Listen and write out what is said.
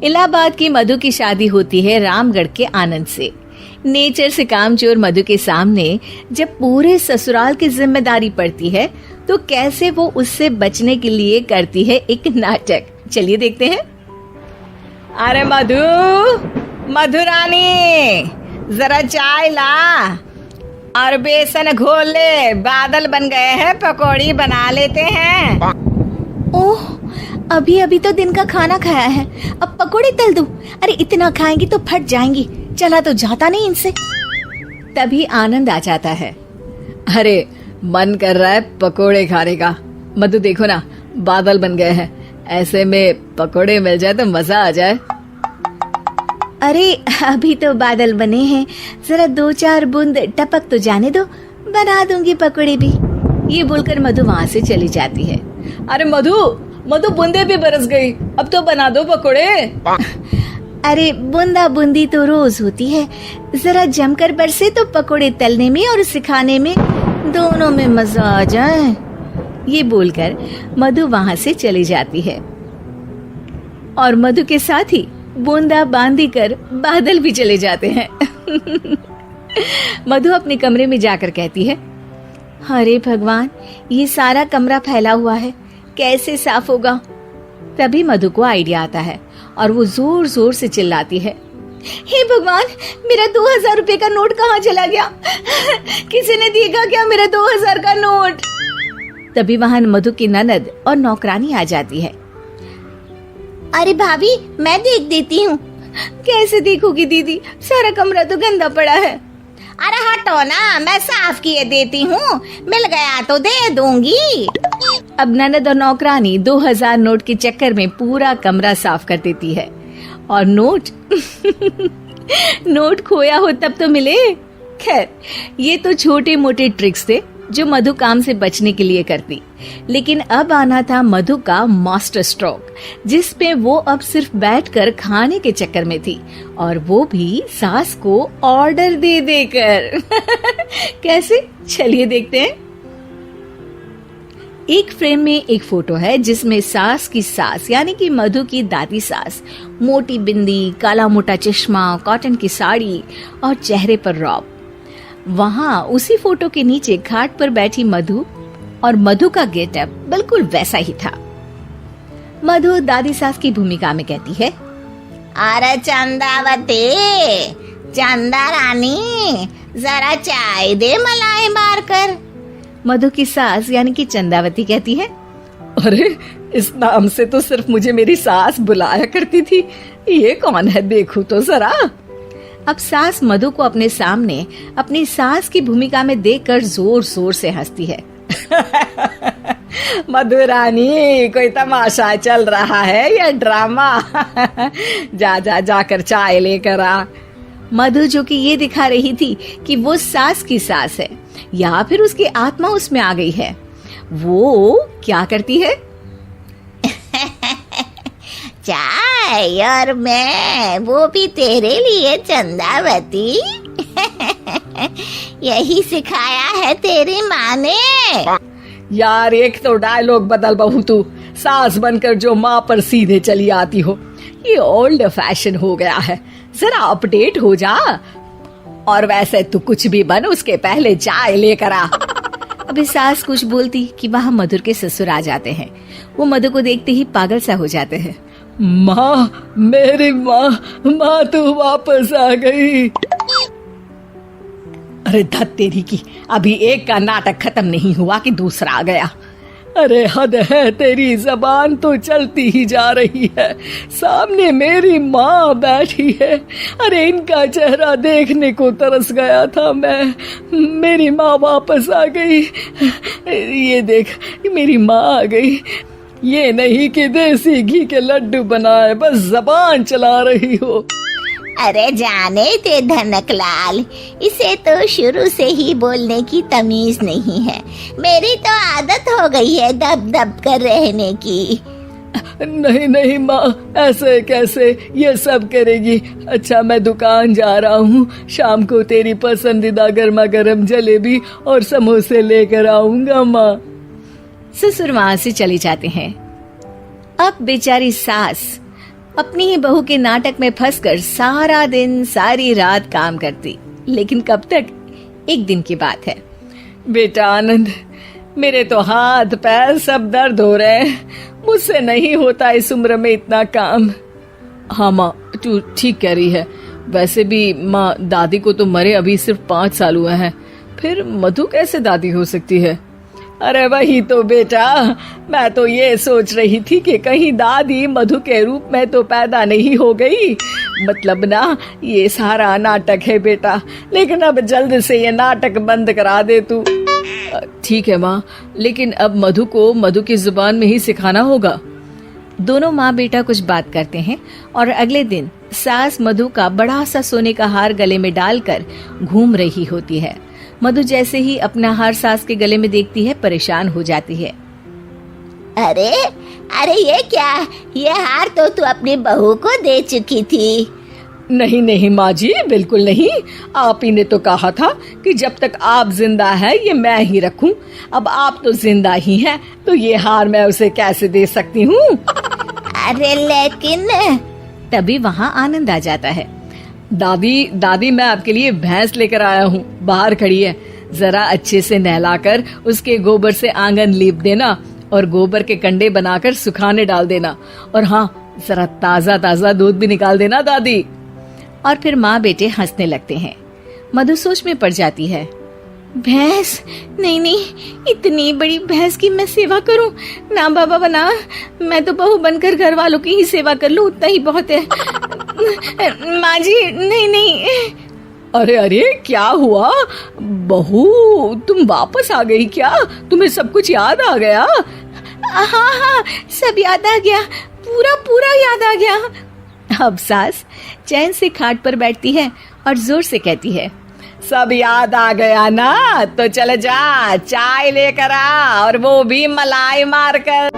इलाहाबाद की मधु की शादी होती है रामगढ़ के आनंद से। नेचर से कामचोर मधु के सामने जब पूरे ससुराल की जिम्मेदारी पड़ती है तो कैसे वो उससे बचने के लिए करती है एक नाटक। चलिए देखते हैं। अरे मधु, मधु रानी, जरा चाय ला और बेसन घोल ले, बादल बन गए हैं, पकौड़ी बना लेते हैं। ओह, अभी अभी तो दिन का खाना खाया है, अब पकोड़े तल दूं? अरे इतना खाएंगी तो फट जाएंगी, चला तो जाता नहीं इनसे। तभी आनंद आ जाता है। अरे मन कर रहा है पकोड़े खाने का। मधु देखो ना, बादल बन गए हैं, ऐसे में पकोड़े मिल जाए तो मजा आ जाए। अरे अभी तो बादल बने हैं, जरा 2-4 बूंद टपक तो जाने दो, बना दूंगी पकोड़े भी। ये बोलकर मधु वहाँ से चली जाती है। अरे मधु, मधु बूंदे भी बरस गई, अब तो बना दो पकोड़े। अरे बूंदा बूंदी तो रोज होती है, जरा जमकर बरसे तो पकोड़े तलने में और सिखाने में दोनों में मजा आ जाए। ये बोलकर मधु वहाँ से चली जाती है और मधु के साथ ही बूंदा बांधी कर बादल भी चले जाते हैं। मधु अपने कमरे में जाकर कहती है, अरे भगवान, ये सारा कमरा फैला हुआ है, कैसे साफ होगा? तभी मधु को आइडिया आता है और वो जोर जोर से चिल्लाती है, हे भगवान, मेरा 2000 रुपए का नोट कहाँ चला गया? किसी ने देगा क्या मेरा 2000 का नोट? तभी वहां मधु की ननद और नौकरानी आ जाती है। अरे भाभी, मैं देख देती हूँ। कैसे देखोगी दीदी, सारा कमरा तो गंदा पड़ा है। अरे हटो ना, मैं साफ किए देती हूँ, मिल गया तो दे दूंगी। अब ननद और नौकरानी 2000 नोट के चक्कर में पूरा कमरा साफ कर देती है और नोट नोट खोया हो तब तो मिले। खैर, ये तो छोटे मोटे ट्रिक्स थे जो मधु काम से बचने के लिए करती, लेकिन अब आना था मधु का मास्टर स्ट्रोक, जिस पे वो अब सिर्फ बैठकर खाने के चक्कर में थी, और वो भी सास को ऑर्डर दे देकर। कैसे, चलिए देखते हैं। एक फ्रेम में एक फोटो है जिसमें सास की सास यानी कि मधु की दादी सास, मोटी बिंदी, काला मोटा चश्मा, कॉटन की साड़ी और चेहरे पर रौब। वहां उसी फोटो के नीचे खाट पर बैठी मधु, और मधु का गेटअप बिल्कुल वैसा ही था। मधु दादी सास की भूमिका में कहती है, अरे चंदावती, चंदा रानी, जरा चाय दे मलाई मार कर। मधु की सास यानी कि चंदावती कहती है, अरे इस नाम से तो सिर्फ मुझे मेरी सास बुलाया करती थी, ये कौन है देखूं तो जरा। अब सास मधु को अपने सामने अपनी सास की भूमिका में देखकर जोर जोर से हंसती है। मधु रानी, कोई तमाशा चल रहा है या ड्रामा? जाकर चाय लेकर आ। मधु, जो कि ये दिखा रही थी कि वो सास की सास है या फिर उसकी आत्मा उसमें आ गई है, वो क्या करती है? चाय और मैं, वो भी तेरे लिए चंदावती। यही सिखाया है तेरी माँ ने। यार, एक तो डायलॉग बदल बहू, तू सास बनकर जो माँ पर सीधे चली आती हो, ये ओल्ड फैशन हो गया है, जरा अपडेट हो जा। और वैसे तू कुछ भी बन, उसके पहले चाय लेकर आ। अभी सास कुछ बोलती कि वहाँ मधुर के ससुर आ जाते हैं। वो मधु को देखते ही पागल सा हो जाते हैं। माँ, मेरी माँ, माँ तू वापस आ गई। अरे धत तेरी की, अभी एक का नाटक खत्म नहीं हुआ कि दूसरा आ गया। अरे हद है तेरी, जबान तो चलती ही जा रही है, सामने मेरी माँ बैठी है। अरे इनका चेहरा देखने को तरस गया था मैं, मेरी माँ वापस आ गई। ये देख, मेरी माँ आ गई। ये नहीं कि देसी घी के लड्डू बनाए, बस जबान चला रही हो। अरे जाने ते धनकलाल, इसे तो शुरू से ही बोलने की तमीज नहीं है। मेरी तो आदत हो गई है दब दब कर रहने की। नहीं नहीं माँ, ऐसे कैसे, ये सब करेगी। अच्छा, मैं दुकान जा रहा हूँ, शाम को तेरी पसंदीदा गर्मा गर्म जलेबी और समोसे लेकर आऊंगा माँ। ससुर वहां से चले जाते हैं। अब बेचारी सास अपनी ही बहू के नाटक में फंसकर सारा दिन सारी रात काम करती। लेकिन कब तक? एक दिन की बात है। बेटा आनंद, मेरे तो हाथ पैर सब दर्द हो रहे हैं, मुझसे नहीं होता इस उम्र में इतना काम। हाँ माँ, तू ठीक कह रही है। वैसे भी माँ, दादी को तो मरे अभी सिर्फ 5 साल हुए हैं, फिर मधु कैसे दादी हो सकती है? अरे वही तो बेटा, मैं तो ये सोच रही थी कि कहीं दादी मधु के रूप में तो पैदा नहीं हो गई। मतलब ना, ये सारा नाटक है बेटा, लेकिन अब जल्द से ये नाटक बंद करा दे तू। ठीक है माँ, लेकिन अब मधु को मधु की जुबान में ही सिखाना होगा। दोनों माँ बेटा कुछ बात करते हैं और अगले दिन सास मधु का बड़ा सा सोने का हार गले में डालकर घूम रही होती है। मधु जैसे ही अपना हार सास के गले में देखती है, परेशान हो जाती है। अरे अरे ये क्या? ये हार तो तू अपनी बहू को दे चुकी थी। नहीं नहीं माँ जी, बिल्कुल नहीं। आप ही ने तो कहा था कि जब तक आप जिंदा है ये मैं ही रखूं। अब आप तो जिंदा ही हैं, तो ये हार मैं उसे कैसे दे सकती हूँ? अरे लेकिन तभी वहाँ आनंद आ जाता है। दादी मैं आपके लिए भैंस लेकर आया हूँ, बाहर खड़ी है। जरा अच्छे से नहलाकर उसके गोबर से आंगन लीप देना और गोबर के कंडे बनाकर सुखाने डाल देना। और हाँ, जरा ताजा ताजा दूध भी निकाल देना दादी। और फिर माँ बेटे हंसने लगते हैं। मधु सोच में पड़ जाती है। भैंस? नहीं नहीं, इतनी बड़ी भैंस की मैं सेवा करूं? ना बाबा बना, मैं तो बहू बनकर घर वालों की ही सेवा कर लूं, उतना ही बहुत है। माँ जी, नहीं नहीं। अरे अरे, क्या हुआ बहू, तुम वापस आ गई क्या? तुम्हें सब कुछ याद आ गया? हाँ हाँ, सब याद आ गया, पूरा पूरा याद आ गया। अब सास चैन से खाट पर बैठती है और जोर से कहती है, सब याद आ गया ना? तो चले जा, चाय लेकर आ, और वो भी मलाई मारकर।